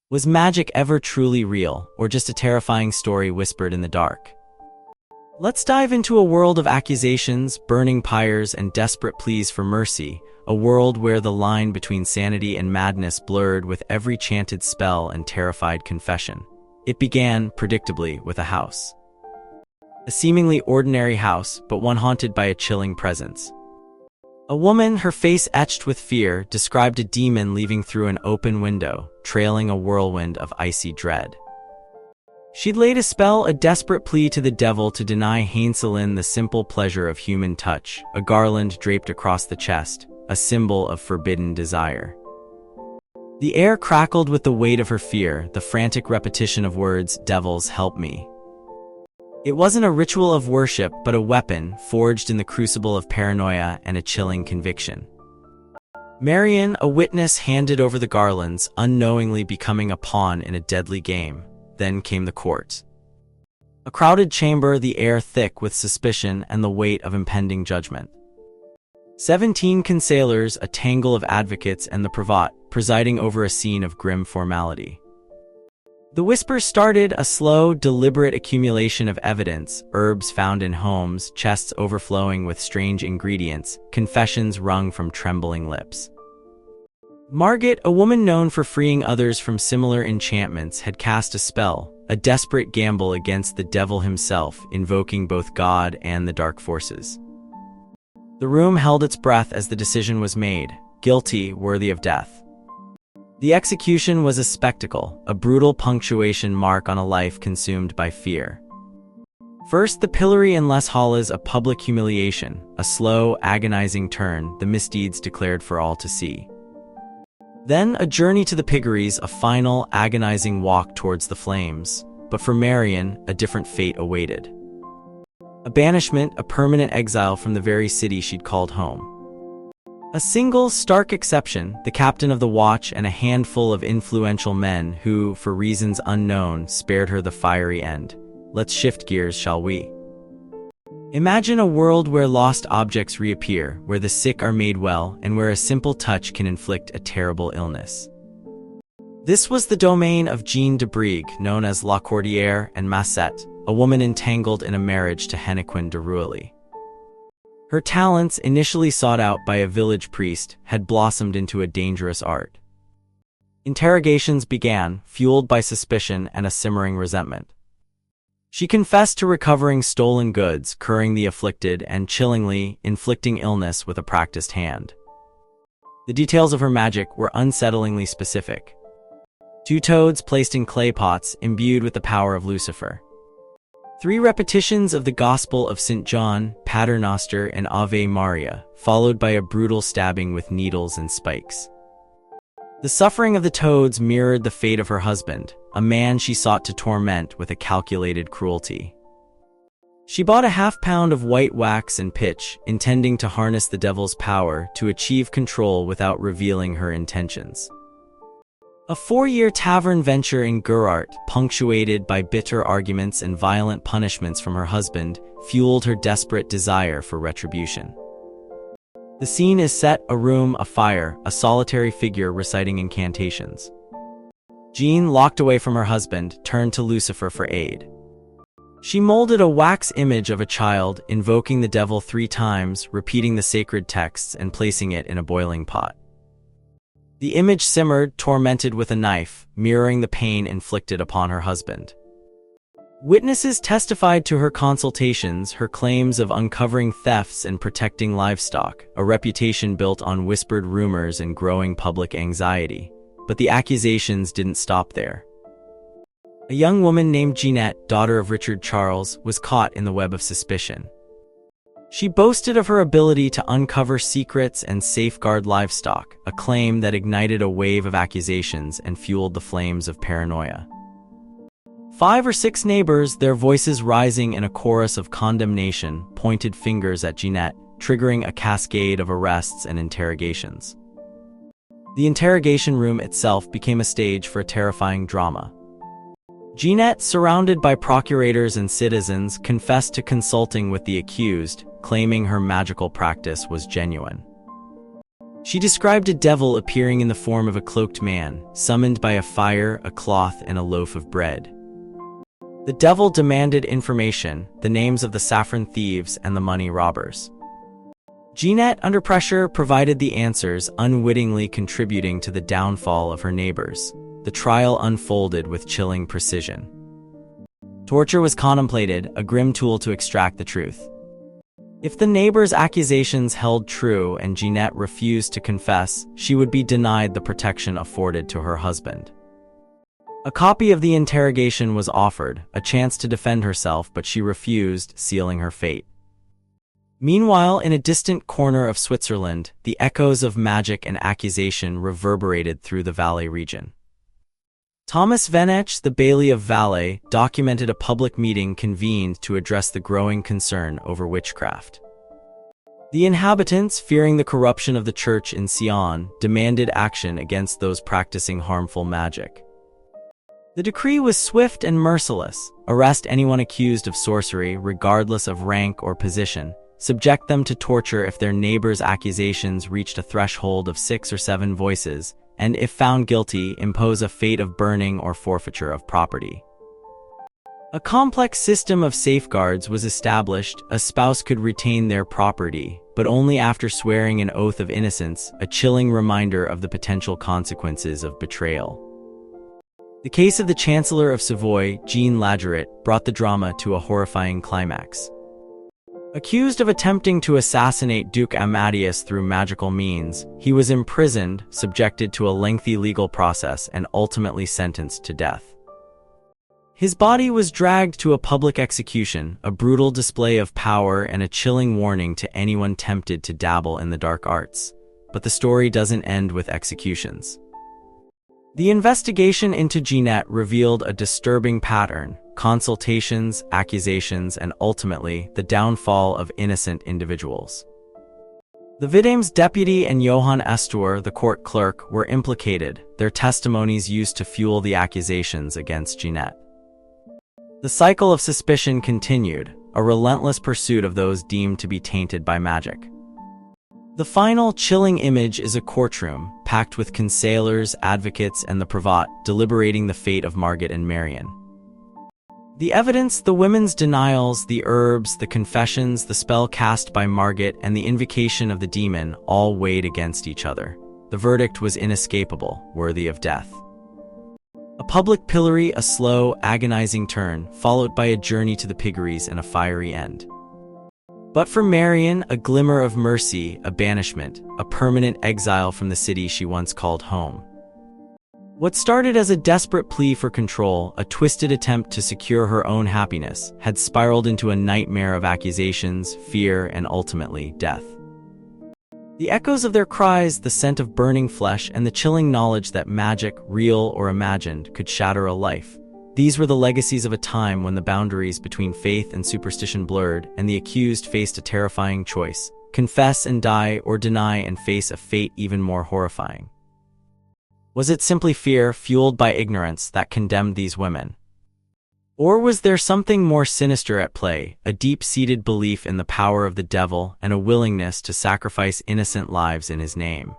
Was magic ever truly real, or just a terrifying story whispered in the dark? Let's dive into a world of accusations, burning pyres, and desperate pleas for mercy, a world where the line between sanity and madness blurred with every chanted spell and terrified confession. It began, predictably, with a house. A seemingly ordinary house, but one haunted by a chilling presence. A woman, her face etched with fear, described a demon leaving through an open window, trailing a whirlwind of icy dread. She'd laid a spell, a desperate plea to the devil to deny Hainselin the simple pleasure of human touch, a garland draped across the chest, a symbol of forbidden desire. The air crackled with the weight of her fear, the frantic repetition of words, "Devils, help me." It wasn't a ritual of worship, but a weapon, forged in the crucible of paranoia and a chilling conviction. Marion, a witness, handed over the garlands, unknowingly becoming a pawn in a deadly game. Then came the court. A crowded chamber, the air thick with suspicion and the weight of impending judgment. 17 consalers, a tangle of advocates and the prévôt, presiding over a scene of grim formality. The whispers started, a slow, deliberate accumulation of evidence, herbs found in homes, chests overflowing with strange ingredients, confessions wrung from trembling lips. Margaret, a woman known for freeing others from similar enchantments, had cast a spell, a desperate gamble against the devil himself, invoking both God and the dark forces. The room held its breath as the decision was made, guilty, worthy of death. The execution was a spectacle, a brutal punctuation mark on a life consumed by fear. First, the pillory in Les Halles, a public humiliation, a slow, agonizing turn, the misdeeds declared for all to see. Then, a journey to the piggeries, a final, agonizing walk towards the flames. But for Marion, a different fate awaited. A banishment, a permanent exile from the very city she'd called home. A single, stark exception, the captain of the watch and a handful of influential men who, for reasons unknown, spared her the fiery end. Let's shift gears, shall we? Imagine a world where lost objects reappear, where the sick are made well, and where a simple touch can inflict a terrible illness. This was the domain of Jeanne de Brigue, known as La Cordière and Massette, a woman entangled in a marriage to Hennequin de Rouilly. Her talents, initially sought out by a village priest, had blossomed into a dangerous art. Interrogations began, fueled by suspicion and a simmering resentment. She confessed to recovering stolen goods, curing the afflicted, and chillingly, inflicting illness with a practiced hand. The details of her magic were unsettlingly specific. 2 toads placed in clay pots, imbued with the power of Lucifer. 3 repetitions of the Gospel of St. John, Paternoster and Ave Maria, followed by a brutal stabbing with needles and spikes. The suffering of the toads mirrored the fate of her husband, a man she sought to torment with a calculated cruelty. She bought a half-pound of white wax and pitch, intending to harness the devil's power to achieve control without revealing her intentions. A 4-year tavern venture in Gurart, punctuated by bitter arguments and violent punishments from her husband, fueled her desperate desire for retribution. The scene is set, a room, a fire, a solitary figure reciting incantations. Jeanne, locked away from her husband, turned to Lucifer for aid. She molded a wax image of a child, invoking the devil 3 times, repeating the sacred texts and placing it in a boiling pot. The image simmered, tormented with a knife, mirroring the pain inflicted upon her husband. Witnesses testified to her consultations, her claims of uncovering thefts and protecting livestock, a reputation built on whispered rumors and growing public anxiety. But the accusations didn't stop there. A young woman named Jeanette, daughter of Richard Charles, was caught in the web of suspicion. She boasted of her ability to uncover secrets and safeguard livestock, a claim that ignited a wave of accusations and fueled the flames of paranoia. 5 or 6 neighbors, their voices rising in a chorus of condemnation, pointed fingers at Jeanette, triggering a cascade of arrests and interrogations. The interrogation room itself became a stage for a terrifying drama. Jeanette, surrounded by procurators and citizens, confessed to consulting with the accused, claiming her magical practice was genuine. She described a devil appearing in the form of a cloaked man, summoned by a fire, a cloth, and a loaf of bread. The devil demanded information, the names of the saffron thieves and the money robbers. Jeanette, under pressure, provided the answers, unwittingly contributing to the downfall of her neighbors. The trial unfolded with chilling precision. Torture was contemplated, a grim tool to extract the truth. If the neighbors' accusations held true and Jeanette refused to confess, she would be denied the protection afforded to her husband. A copy of the interrogation was offered, a chance to defend herself, but she refused, sealing her fate. Meanwhile, in a distant corner of Switzerland, the echoes of magic and accusation reverberated through the Valais region. Thomas Venech, the Baillie of Valais, documented a public meeting convened to address the growing concern over witchcraft. The inhabitants, fearing the corruption of the church in Sion, demanded action against those practicing harmful magic. The decree was swift and merciless: arrest anyone accused of sorcery, regardless of rank or position, subject them to torture if their neighbors' accusations reached a threshold of 6 or 7 voices, and if found guilty, impose a fate of burning or forfeiture of property. A complex system of safeguards was established. A spouse could retain their property, but only after swearing an oath of innocence, a chilling reminder of the potential consequences of betrayal. The case of the Chancellor of Savoy, Jean Lagerit, brought the drama to a horrifying climax. Accused of attempting to assassinate Duke Amadeus through magical means, he was imprisoned, subjected to a lengthy legal process, and ultimately sentenced to death. His body was dragged to a public execution, a brutal display of power and a chilling warning to anyone tempted to dabble in the dark arts. But the story doesn't end with executions. The investigation into Jeanette revealed a disturbing pattern: consultations, accusations, and ultimately, the downfall of innocent individuals. The Vidam's deputy and Johann Estor, the court clerk, were implicated, their testimonies used to fuel the accusations against Jeanette. The cycle of suspicion continued, a relentless pursuit of those deemed to be tainted by magic. The final chilling image is a courtroom, packed with conseillers, advocates, and the Pravat, deliberating the fate of Margit and Marion. The evidence, the women's denials, the herbs, the confessions, the spell cast by Margit, and the invocation of the demon, all weighed against each other. The verdict was inescapable, worthy of death. A public pillory, a slow, agonizing turn, followed by a journey to the piggeries and a fiery end. But for Marion, a glimmer of mercy, a banishment, a permanent exile from the city she once called home. What started as a desperate plea for control, a twisted attempt to secure her own happiness, had spiraled into a nightmare of accusations, fear, and ultimately, death. The echoes of their cries, the scent of burning flesh, and the chilling knowledge that magic, real or imagined, could shatter a life. These were the legacies of a time when the boundaries between faith and superstition blurred, and the accused faced a terrifying choice: confess and die, or deny and face a fate even more horrifying. Was it simply fear, fueled by ignorance, that condemned these women? Or was there something more sinister at play, a deep-seated belief in the power of the devil and a willingness to sacrifice innocent lives in his name?